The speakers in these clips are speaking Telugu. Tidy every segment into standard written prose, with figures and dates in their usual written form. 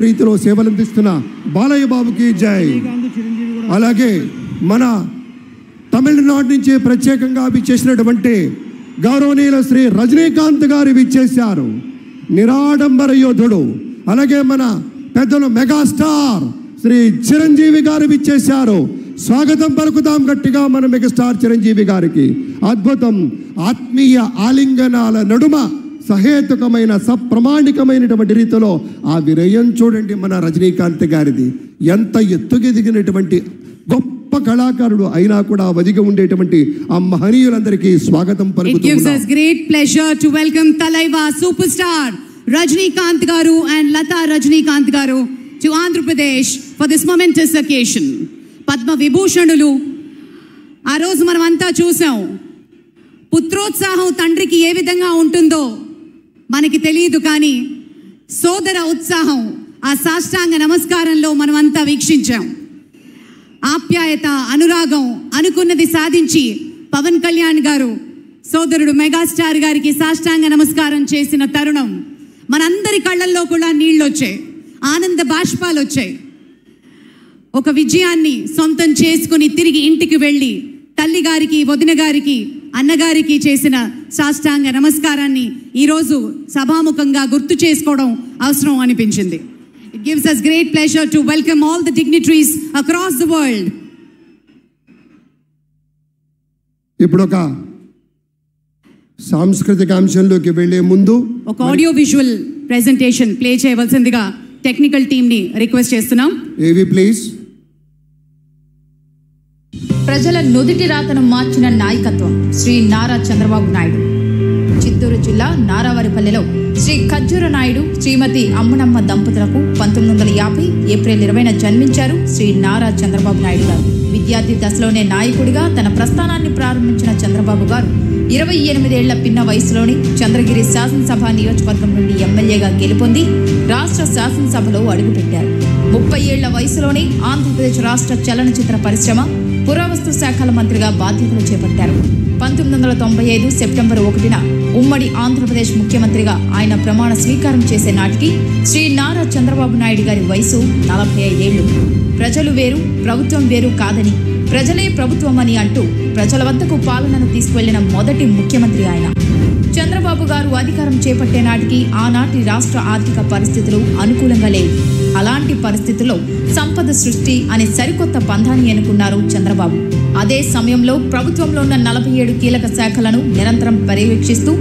రీతిలో సేవలందిస్తున్న బాలయ్య బాబుకి జై. అలాగే మన తమిళనాడు నుంచి ప్రత్యేకంగా విచ్చేసినటువంటి గౌరవనీయుల శ్రీ రజనీకాంత్ గారు విచ్చేశారు. నిరాడంబర యోధుడు. అలాగే మన పెద్దలు మెగాస్టార్ శ్రీ చిరంజీవి గారు విచ్చేశారు. స్వాగతం పలుకుతాం గట్టిగా మన మెగాస్టార్ చిరంజీవి గారికి. అద్భుతం. ఆత్మీయ ఆలింగనాల నడుమ సహేతుకమైన సప్రమాణికమైనటువంటి రీతిలో ఆ వినయం చూడండి మన రజనీకాంత్ గారిది. ఎంత ఎత్తుకెదిగినటువంటి గొప్ప కళాకారుడు అయినా కూడా వదిగి ఉండేటువంటి ఆ మహనీయులందరికీ స్వాగతం పలుకుతున్నాం. It gives us great pleasure to welcome Talaiva superstar Rajinikanth garu and Lata Rajinikanth garu to Andhra Pradesh for this momentous occasion. Padma Vibhushanulu ఆ రోజు మనం అంతా చూసాం. పుత్రోత్సాహం తండ్రికి ఏ విధంగా ఉంటుందో మనకి తెలియదు, కానీ సోదర ఉత్సాహం ఆ సాష్టాంగ నమస్కారంలో మనమంతా వీక్షించాం. ఆప్యాయత, అనురాగం, అనుకున్నది సాధించి పవన్ కళ్యాణ్ గారు సోదరుడు మెగాస్టార్ గారికి సాష్టాంగ నమస్కారం చేసిన తరుణం మనందరి కళ్ళల్లో కూడా నీళ్ళు వచ్చాయి, ఆనంద బాష్పాలు వచ్చాయి. ఒక విజయాన్ని సొంతం చేసుకుని తిరిగి ఇంటికి వెళ్ళి తల్లి గారికి, వదిన గారికి, అన్నగారికి చేసిన సాష్టాంగ నమస్కారాన్ని ఈరోజు సభాముఖంగా గుర్తు చేసుకోవడం అవసరం అనిపించింది. It gives us great pleasure to welcome all the dignitaries across the world. ఇప్పుడు ఒక సాంస్కృతిక అంశంలోకి వెళ్లే ముందు ఒక ఆడియో విజువల్ ప్రెజెంటేషన్ ప్లే చేయవలసిందిగా టెక్నికల్ టీమ్ ని రిక్వెస్ట్ చేస్తున్నాం. ఏవి ప్లీజ్. ప్రజల నుదిటి రాతను మార్చిన నాయకత్వం శ్రీ నారా చంద్రబాబు నాయుడు. చిత్తూరు జిల్లా నారావారిపల్లెలో శ్రీ ఖజ్జూర నాయుడు, శ్రీమతి అమ్మనమ్మ దంపతులకు 1950 ఏప్రిల్ 20న జన్మించారు శ్రీ నారా చంద్రబాబు నాయుడు గారు. విద్యార్థి దశలోనే నాయకుడిగా తన ప్రస్థానాన్ని ప్రారంభించిన చంద్రబాబు గారు 28 ఏళ్ల పిన్న వయసులోని చంద్రగిరి శాసనసభ నియోజకవర్గం నుండి ఎమ్మెల్యేగా గెలుపొంది రాష్ట్ర శాసనసభలో అడుగుపెట్టారు. 30 ఏళ్ల వయసులోనే ఆంధ్రప్రదేశ్ రాష్ట్ర చలనచిత్ర పరిశ్రమ, పురావస్తు శాఖల మంత్రిగా బాధ్యతలు చేపట్టారు. 1995 సెప్టెంబర్ 1న ఉమ్మడి ఆంధ్రప్రదేశ్ ముఖ్యమంత్రిగా ఆయన ప్రమాణ స్వీకారం చేసే నాటికి శ్రీ నారా చంద్రబాబు నాయుడు గారి వయసు 45 ఏళ్లు. ప్రజలు వేరు, ప్రభుత్వం వేరు కాదని, ప్రజలే ప్రభుత్వం అని అంటూ ప్రజల వద్దకు పాలనను తీసుకువెళ్లిన మొదటి ముఖ్యమంత్రి ఆయన. చంద్రబాబు గారు అధికారం చేపట్టే నాటికి ఆనాటి రాష్ట్ర ఆర్థిక పరిస్థితులు అనుకూలంగా లేవు. అలాంటి పరిస్థితుల్లో సంపద సృష్టి అనే సరికొత్త పంథాన్ని ఎన్నుకున్నారు చంద్రబాబు. అదే సమయంలో ప్రభుత్వంలో ఉన్న 47 కీలక శాఖలను నిరంతరం పర్యవేక్షిస్తూ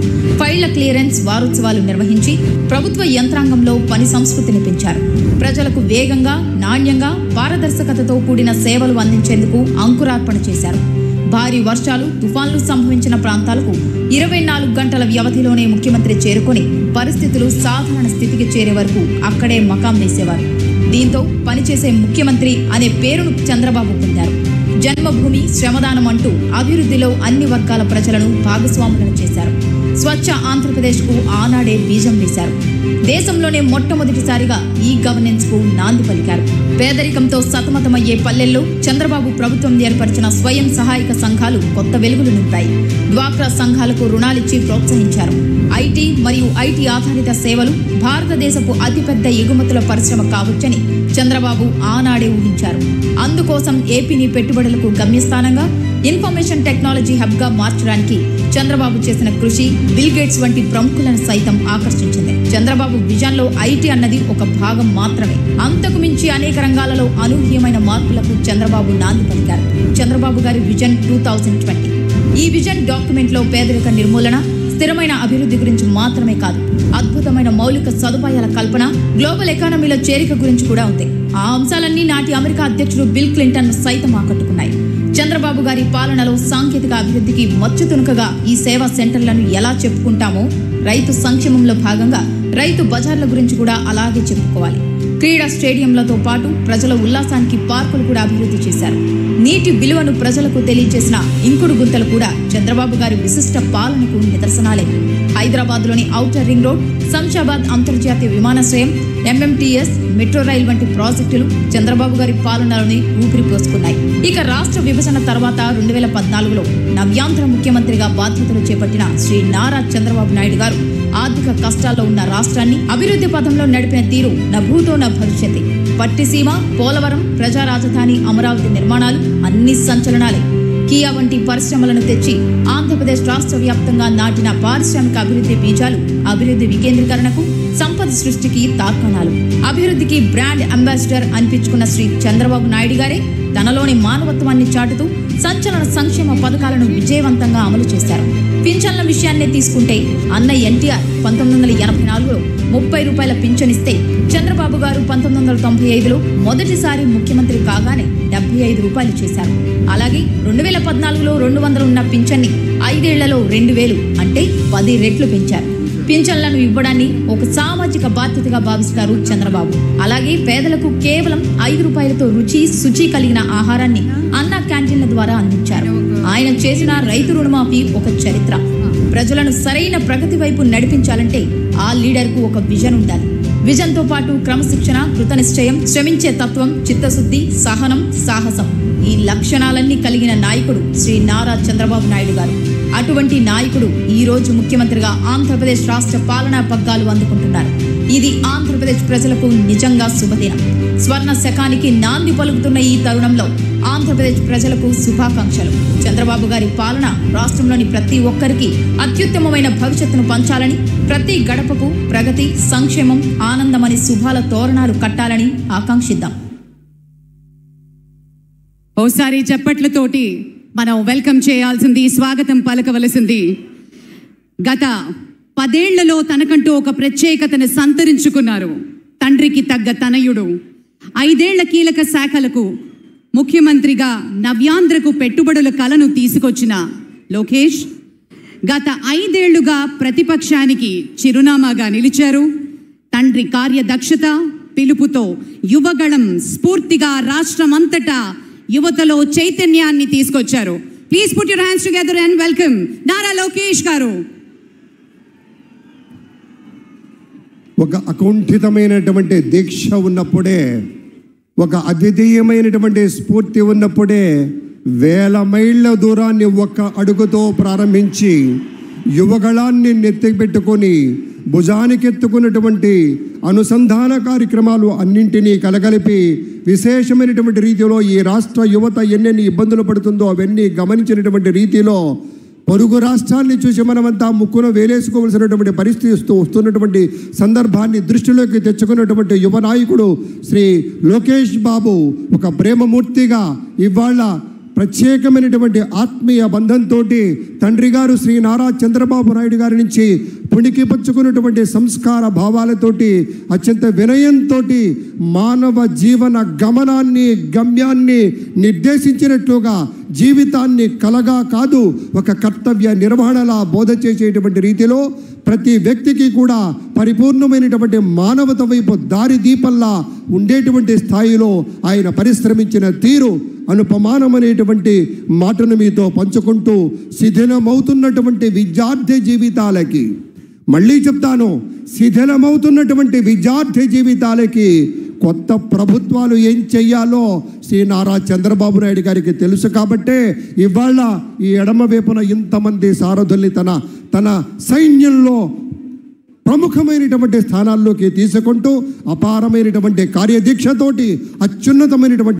ఫైళ్ల క్లియరెన్స్ వారోత్సవాలు నిర్వహించి ప్రభుత్వ యంత్రాంగంలో పని సంస్కృతిని పెంచారు. ప్రజలకు వేగంగా, నాణ్యంగా, పారదర్శకతతో కూడిన సేవలు అందించేందుకు అంకురార్పణ చేశారు. భారీ వర్షాలు, తుఫాన్లు సంభవించిన ప్రాంతాలకు 24 గంటల వ్యవధిలోనే ముఖ్యమంత్రి చేరుకొని పరిస్థితులు సాధారణ స్థితికి చేరే వరకు అక్కడే మకాం వేసేవారు. దీంతో పనిచేసే ముఖ్యమంత్రి అనే పేరును చంద్రబాబు పొందారు. జన్మభూమి, శ్రమదానం అంటూ అభివృద్ధిలో అన్ని వర్గాల ప్రజలను భాగస్వాములను చేశారు. స్వచ్ఛ ఆంధ్రప్రదేశ్కు ఆనాడే బీజం వేశారు. దేశంలోనే మొట్టమొదటిసారిగా ఈ గవర్నెన్స్ కు నాంది పలికారు. పేదరికంతో సతమతమయ్యే పల్లెల్లో చంద్రబాబు ప్రభుత్వం ఏర్పరిచిన స్వయం సహాయక సంఘాలు కొత్త వెలుగులు నింపాయి. డ్వాక్రా సంఘాలకు రుణాలిచ్చి ప్రోత్సహించారు. ఐటీ మరియు ఐటీ ఆధారిత సేవలు భారతదేశపు అతిపెద్ద ఎగుమతుల పరిశ్రమ కావచ్చని చంద్రబాబు ఆనాడే ఊహించారు. అందుకోసం ఏపీని పెట్టుబడులకు గమ్యస్థానంగా, ఇన్ఫర్మేషన్ టెక్నాలజీ హబ్ గా మార్చడానికి చంద్రబాబు చేసిన కృషి బిల్ గేట్స్ వంటి ప్రముఖులను సైతం ఆకర్షించింది. చంద్రబాబు విజన్ లో ఐటీ అన్నది ఒక భాగం మాత్రమే. అంతకు మించి అనేక రంగాలలో అనూహ్యమైన మార్పులకు చంద్రబాబు నాంది పలికారు. చంద్రబాబు గారి విజన్ 2020. ఈ విజన్ డాక్యుమెంట్ లో పేదరిక నిర్మూలన, స్థిరమైన అభివృద్ధి గురించి మాత్రమే కాదు, అద్భుతమైన మౌలిక సదుపాయాల కల్పన, గ్లోబల్ ఎకానమీలో చేరిక గురించి కూడా ఉంది. ఆ అంశాలన్నీ నాటి అమెరికా అధ్యక్షుడు బిల్ క్లింటన్ సైతం ఆకట్టుకున్నాయి. చంద్రబాబు గారి పాలనలో సాంకేతిక అభివృద్ధికి మచ్చుతునుకగా ఈ సేవా సెంటర్లను ఎలా చెప్పుకుంటామో, రైతు సంక్షేమంలో భాగంగా రైతు బజార్ల గురించి కూడా అలాగే చెప్పుకోవాలి. క్రీడా స్టేడియంలతో పాటు ప్రజల ఉల్లాసానికి పార్కులు కూడా అభివృద్ధి చేశారు. నీటి విలువను ప్రజలకు తెలియజేసిన ఇంకుడు గుంతలు కూడా చంద్రబాబు గారి విశిష్ట పాలనకు నిదర్శనాలే. హైదరాబాద్లోని ఔటర్ రింగ్ రోడ్, శంషాబాద్ అంతర్జాతీయ విమానాశ్రయం, ఎంఎంటీఎస్, మెట్రో రైల్ వంటి ప్రాజెక్టులు చంద్రబాబు గారి పాలనలోని ఊపిరి పోసుకున్నాయి. ఇక రాష్ట్ర విభజన తర్వాత 2014లో నవ్యాంధ్ర ముఖ్యమంత్రిగా బాధ్యతలు చేపట్టిన శ్రీ నారా చంద్రబాబు నాయుడు గారు ఆర్థిక కష్టాల్లో ఉన్న రాష్ట్రాన్ని అభివృద్ధి పథంలో నడిపిన తీరు నా భూతో నా భవిష్యత్తు. పట్టిసీమ, పోలవరం, ప్రజా రాజధాని, అమరావతి నిర్మాణాలు అన్ని సంచలనాలే. కియా వంటి పరిశ్రమలను తెచ్చి ఆంధ్రప్రదేశ్ రాష్ట్ర వ్యాప్తంగా నాటిన పారిశ్రామిక అభివృద్ధి బీజాలు అభివృద్ధి వికేంద్రీకరణకు, సంపద సృష్టికి తార్కాణాలు. అభివృద్ధికి బ్రాండ్ అంబాసిడర్ అనిపించుకున్న శ్రీ చంద్రబాబు నాయుడు గారే తనలోని మానవత్వాన్ని చాటుతూ సంచలన సంక్షేమ పథకాలను విజయవంతంగా అమలు చేశారు. పింఛన్ల విషయాన్నే తీసుకుంటే అన్న ఎన్టీఆర్ 1984లో 30 రూపాయల పింఛనిస్తే చంద్రబాబు గారు 1995లో మొదటిసారి ముఖ్యమంత్రి కాగానే 75 రూపాయలు చేశారు. అలాగే 2014లో 200 ఉన్న పింఛన్ని 5 ఏళ్లలో 2000 అంటే 10 రెట్లు పెంచారు. పింఛన్లను ఇవ్వడాన్ని ఒక సామాజిక బాధ్యతగా భావిస్తారు చంద్రబాబు. అలాగే పేదలకు కేవలం 5 రూపాయలతో రుచి, శుచి కలిగిన ఆహారాన్ని అన్న క్యాంటీన్ల ద్వారా అందించారు. ఆయన చేసిన రైతు రుణమాఫీ ఒక చరిత్ర. ప్రజలను సరైన ప్రగతి వైపు నడిపించాలంటే ఆ లీడర్కు ఒక విజన్ ఉండాలి. విజన్తో పాటు క్రమశిక్షణ, కృతనిశ్చయం, శ్రమించే తత్వం, చిత్తశుద్ధి, సహనం, సాహసం ఈ లక్షణాలన్నీ కలిగిన నాయకుడు శ్రీ నారా చంద్రబాబు నాయుడు గారు. అటువంటి నాయకుడు ఈ రోజు ముఖ్యమంత్రిగా ఆంధ్రప్రదేశ్ రాష్ట్ర పాలనా పగ్గాలు అందుకుంటున్నారు. ఇది ఆంధ్రప్రదేశ్ ప్రజలకు నిజంగా శుభదినం. స్వర్ణ శకానికి నాంది పలుకుతున్న ఈ తరుణంలో ఆంధ్రప్రదేశ్ ప్రజలకు శుభాకాంక్షలు. చంద్రబాబు గారి పాలన రాష్ట్రంలోని ప్రతి ఒక్కరికి అత్యుత్తమమైన భవిష్యత్తును పంచాలని, ప్రతి గడపకు ప్రగతి, సంక్షేమం, ఆనందమని శుభాల తోరణాలు కట్టాలని ఆకాంక్షిద్దాం. ఓసారి చప్పట్లతోటి మనం వెల్కమ్ చేయాల్సింది, స్వాగతం పలకవలసింది. గత 10 ఏళ్లలో తనకంటూ ఒక ప్రత్యేకతను సంతరించుకున్నారు. తండ్రికి తగ్గ తనయుడు. 5 ఏళ్ల కీలక శాఖలకు ముఖ్యమంత్రిగా నవ్యాంధ్రకు పెట్టుబడుల కలను తీసుకొచ్చిన లోకేష్ గత 5 ఏళ్లుగా ప్రతిపక్షానికి చిరునామాగా నిలిచారు. తండ్రి కార్యదక్షత, పిలుపుతో యువగళం స్ఫూర్తిగా రాష్ట్రమంతటా యువతలో చైతన్యాన్ని తీసుకొచ్చారు. Please put your hands together and welcome Nara Lokesh గారు. ఒక అకుంఠితమైనటువంటి దీక్ష ఉన్నప్పుడే, ఒక అద్వితీయమైనటువంటి స్ఫూర్తి ఉన్నప్పుడే వేల మైళ్ళ దూరాన్ని ఒక్క అడుగుతో ప్రారంభించి యువగళాన్ని నెత్తిపెట్టుకొని భుజానికెత్తుకున్నటువంటి అనుసంధాన కార్యక్రమాలు అన్నింటినీ కలగలిపి విశేషమైనటువంటి రీతిలో ఈ రాష్ట్ర యువత ఎన్నెన్ని ఇబ్బందులు పడుతుందో అవన్నీ గమనించినటువంటి రీతిలో పొరుగు రాష్ట్రాన్ని చూసి మనమంతా ముక్కున వేలేసుకోవలసినటువంటి పరిస్థితి వస్తున్నటువంటి సందర్భాన్ని దృష్టిలోకి తెచ్చుకున్నటువంటి యువ నాయకుడు శ్రీ లోకేష్ బాబు ఒక ప్రేమమూర్తిగా ఇవాళ ప్రత్యేకమైనటువంటి ఆత్మీయ బంధంతో తండ్రి గారు శ్రీ నారా చంద్రబాబు నాయుడు గారి నుంచి పుణికి పంచుకున్నటువంటి సంస్కార భావాలతోటి అత్యంత వినయంతో మానవ జీవన గమ్యాన్ని నిర్దేశించినట్లుగా జీవితాన్ని కలగా కాదు ఒక కర్తవ్య నిర్వహణలా బోధ చేసేటువంటి రీతిలో ప్రతి వ్యక్తికి కూడా పరిపూర్ణమైనటువంటి మానవత వైపు దారి దీపంలా ఉండేటువంటి స్థాయిలో ఆయన పరిశ్రమించిన తీరు అనుపమానమైనటువంటి మాటను మీతో పంచుకుంటూ శిథిలమవుతున్నటువంటి విద్యార్థి జీవితాలకి, మళ్ళీ చెప్తాను, శిథిలమవుతున్నటువంటి విద్యార్థి జీవితాలకి కొత్త ప్రభుత్వాలు ఏం చెయ్యాలో శ్రీ నారా చంద్రబాబు నాయుడు గారికి తెలుసు. కాబట్టే ఇవాళ ఈ ఎడమ వైపున ఇంతమంది సారథుల్ని తన సైన్యంలో ప్రముఖమైనటువంటి స్థానాల్లోకి తీసుకుంటూ అపారమైనటువంటి కార్యదీక్షతోటి అత్యున్నతమైనటువంటి